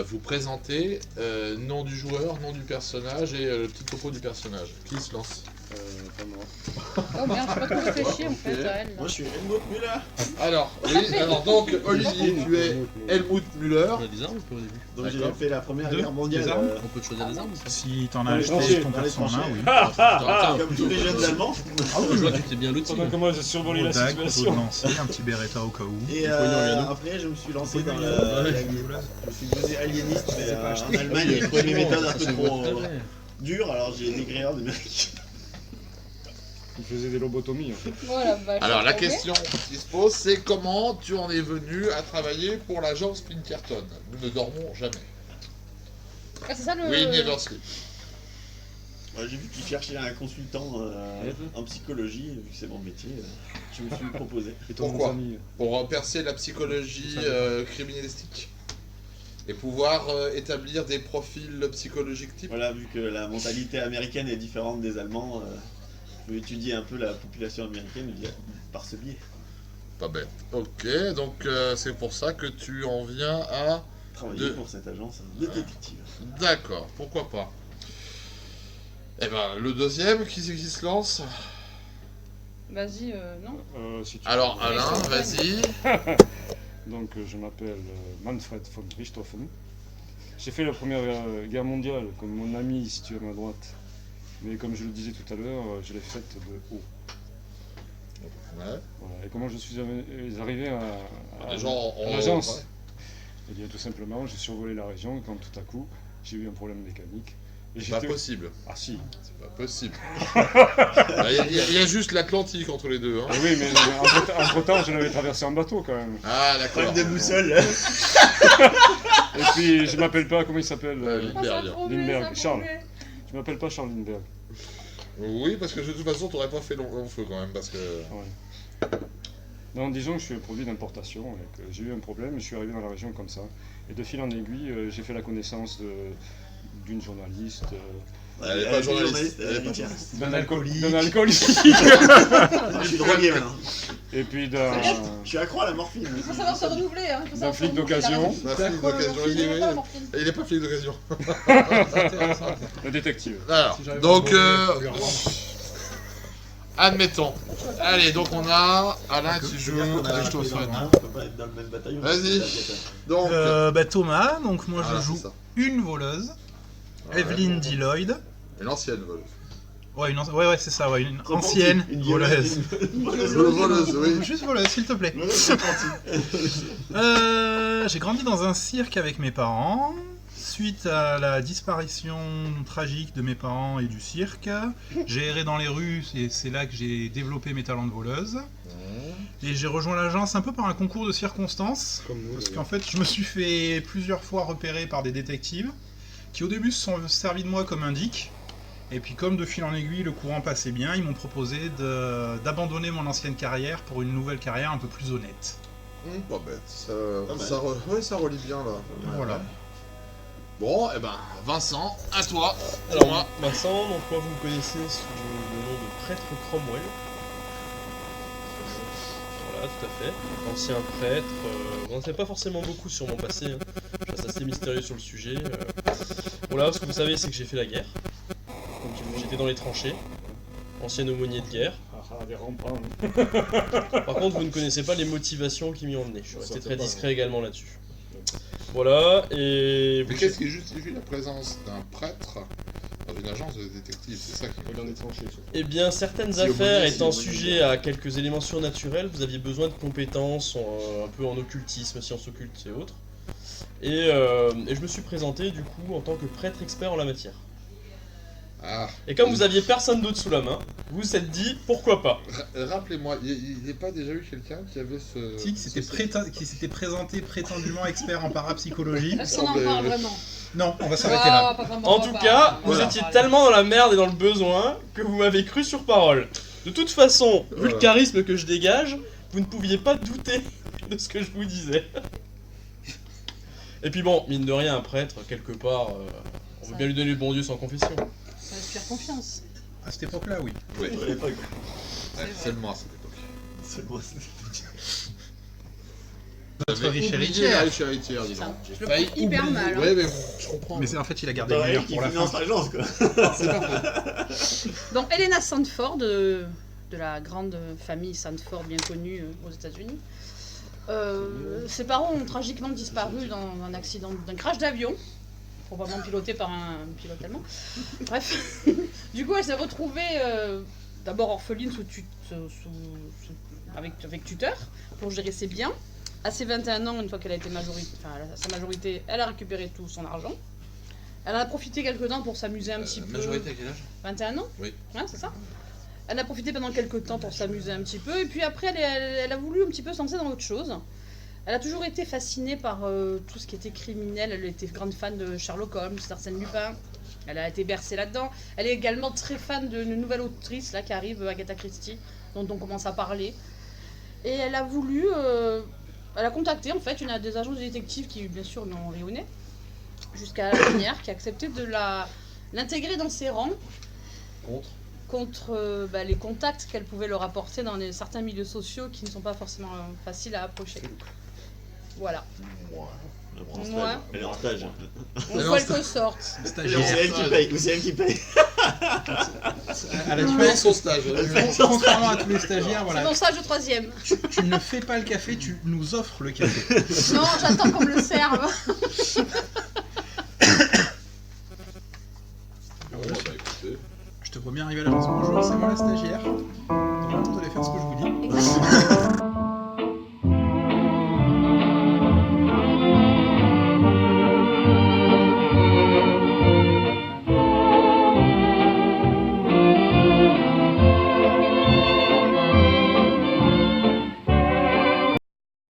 vous présentez nom du joueur, nom du personnage et le petit topo du personnage. Qui se lance? Pas moi. Oh merde, j'ai pas trop réfléchi en fait à elle. Moi je suis Helmut Müller. Alors, oui, alors donc, Olivier, tu es Helmut Müller. On a des armes ou pas au début? Donc j'ai D'accord. fait la première Deux, guerre mondiale. des armes. On peut choisir des armes ou pas? Si t'en as Dans les acheté tranchées, ton dans les perso en tranchées. oui. Comme tous les jeunes Allemands. Ah oui, je vois que tu t'es bien loti. Pendant que moi j'ai survolé la Gros dague, couteau de situation. lancier, un petit Beretta au cas où. Et après je me suis lancé dans la... Je me suis posé aliéniste mais en Allemagne j'ai trouvé mes méthodes un peu trop dures alors j'ai des grilleurs de mecs. Il faisait des lobotomies en fait. Voilà, bah, Alors, la ok. question qui se pose, c'est comment tu en es venu à travailler pour l'agence Pinkerton. Nous ne dormons jamais. Ah, c'est ça le. Oui, never sleep. Ouais, j'ai vu qu'ils cherchaient un consultant en psychologie, vu que c'est mon métier, je me suis proposé. Et ton Pourquoi ami, Pour percer la psychologie criminalistique. Et pouvoir établir des profils psychologiques types. Voilà, vu que la mentalité américaine est différente des Allemands, je vais étudier un peu la population américaine par ce biais. Pas bête. Ok, donc c'est pour ça que tu en viens à... Travailler pour cette agence de détective. D'accord, pourquoi pas. Eh ben, le deuxième, qui c'est qui se lance? Vas-y, non. si tu Alors, veux. Alain, vas-y. Donc je m'appelle Manfred von Richthofen. J'ai fait la première guerre mondiale comme mon ami situé à ma droite. Mais comme je le disais tout à l'heure, je l'ai faite de haut. Ouais. Voilà. Et comment je suis arrivé à Les gens à l'agence? Eh bien tout simplement, j'ai survolé la région quand tout à coup j'ai eu un problème mécanique. Et C'est pas j'étais- possible. Ah si. C'est pas possible. Il y a juste l'Atlantique entre les deux. Hein. Eh oui, mais entre temps, je l'avais traversé en bateau quand même. Ah, d'accord. Problème de boussole. Et puis je m'appelle pas, comment il s'appelle Lindbergh. Lindbergh, Charles. Je m'appelle pas Charles Lindbergh. Oui, parce que de toute façon, t'aurais pas fait long feu quand même, parce que... Ouais. Non, disons que je suis un produit d'importation et que j'ai eu un problème et je suis arrivé dans la région comme ça. Et de fil en aiguille, j'ai fait la connaissance d'une journaliste, Elle est pas journaliste, elle est pas journaliste. d'un alcoolique, Je suis drogué maintenant. et puis d'un Je suis accro à la morphine. Il faut savoir se renouveler, hein. Il faut savoir se flic renouveler, d'occasion. la raison. Un flic d'occasion, Il oui, est oui. pas morphine. Il est pas flic d'occasion. un détective. Alors, Si j'avais donc... pas volé, admettons. Allez, donc on a Alain qui joue On a avec on Stoffel. peut pas être dans le même bataillon. Vas-y. Donc... Thomas, donc moi voilà, je joue c'est ça. une voleuse, Ouais, Evelyn D. Lloyd. Une ancienne voleuse. Ouais, c'est ça, ouais, une ancienne voleuse. Voleuse, oui. Juste voleuse, s'il te plaît. J'ai grandi dans un cirque avec mes parents. Suite à la disparition tragique de mes parents et du cirque, j'ai erré dans les rues et c'est là que j'ai développé mes talents de voleuse. Et j'ai rejoint l'agence un peu par un concours de circonstances. Comme nous. Parce qu'en fait, je me suis fait plusieurs fois repérer par des détectives qui au début se sont servis de moi comme indique. Et puis comme de fil en aiguille, le courant passait bien, ils m'ont proposé d'abandonner mon ancienne carrière pour une nouvelle carrière un peu plus honnête. Pas bête. mal. Ça relie bien là. Voilà. Bon, et ben, Vincent, à toi. Alors, Moi. Vincent, donc moi vous me connaissez sous le nom de prêtre Cromwell. Voilà, tout à fait. Ancien prêtre. On n'en sait pas forcément beaucoup sur mon passé. Hein. Je reste assez mystérieux sur le sujet. Voilà, ce que vous savez, c'est que j'ai fait la guerre. Donc j'étais dans les tranchées. Ancien aumônier de guerre. Ah, des rampants. Par contre, vous ne connaissez pas les motivations qui m'y ont emmené. Je suis resté Ça, très c'est pas discret également là-dessus. Voilà, et... Mais qu'est-ce qui justifie la présence d'un prêtre dans une agence de détective? C'est ça qui Dans les tranchées, surtout. Eh bien, certaines Si affaires aumônier, si étant aumônier. sujet à quelques éléments surnaturels, vous aviez besoin de compétences un peu en occultisme, sciences occultes et autres. Et je me suis présenté du coup en tant que prêtre expert en la matière. Ah, Et comme vous aviez personne d'autre sous la main, vous vous êtes dit pourquoi pas. rappelez-moi, il n'y a pas déjà eu quelqu'un qui avait ce... Qui s'était présenté prétendument expert en parapsychologie. Est-ce qu'on en parle vraiment? Non, on va s'arrêter là. Ah, pas vraiment, En on tout va cas, pas. vous Voilà. étiez tellement dans la merde et dans le besoin que vous m'avez cru sur parole. De toute façon, vu Voilà. le charisme que je dégage, vous ne pouviez pas douter de ce que je vous disais. Et puis bon, mine de rien, un prêtre, quelque part, on veut bien lui donner le bon Dieu sans confession. Ça inspire confiance. À cette époque-là, oui. Oui, À l'époque. c'est le moi à cette époque. C'est moi. Notre riche La héritière. riche héritière, dis Ça, donc. je le Failli prends hyper oublier. mal, hein. Ouais, mais je comprends. Mais en fait, il a gardé le Pareil meilleur qui pour la finance fin. l'agence quoi. C'est pas faux. Donc Helena Sandford, de la grande famille Sandford bien connue aux États-Unis. Ses parents ont tragiquement disparu dans un accident, d'un crash d'avion, probablement piloté par un pilote allemand. Bref, du coup elle s'est retrouvée d'abord orpheline avec tuteur pour gérer ses biens. À ses 21 ans, une fois qu'elle a été à sa majorité, elle a récupéré tout son argent. Elle en a profité quelques temps pour s'amuser un petit peu. Majorité à quel âge? 21 ans? Oui. Ouais, c'est ça. Elle a profité pendant quelques temps pour s'amuser un petit peu, et puis après, elle a voulu un petit peu se lancer dans autre chose. Elle a toujours été fascinée par tout ce qui était criminel. Elle était grande fan de Sherlock Holmes, d'Arsène Lupin. Elle a été bercée là-dedans. Elle est également très fan d'une nouvelle autrice là, qui arrive, Agatha Christie, dont on commence à parler. Et elle a voulu... elle a contacté en fait une des agences de détectives qui, bien sûr, lui ont rayonné, jusqu'à la dernière, qui a accepté de l'intégrer dans ses rangs. Contre les contacts qu'elle pouvait leur apporter dans certains milieux sociaux qui ne sont pas forcément faciles à approcher. Voilà. Elle est en stage. En quelque sorte. Ou c'est Stagiaire. elle qui paye. Ou c'est elle qui paye. Elle a Tu tué payes son stage. Contrairement à tous les stagiaires, C'est voilà. mon stage de 3e. Tu ne fais pas le café, tu nous offres le café. Non, j'attends qu'on me le serve. Bon, bah écoutez. Je te vois bien arriver à l'agence. Bonjour, c'est moi la stagiaire.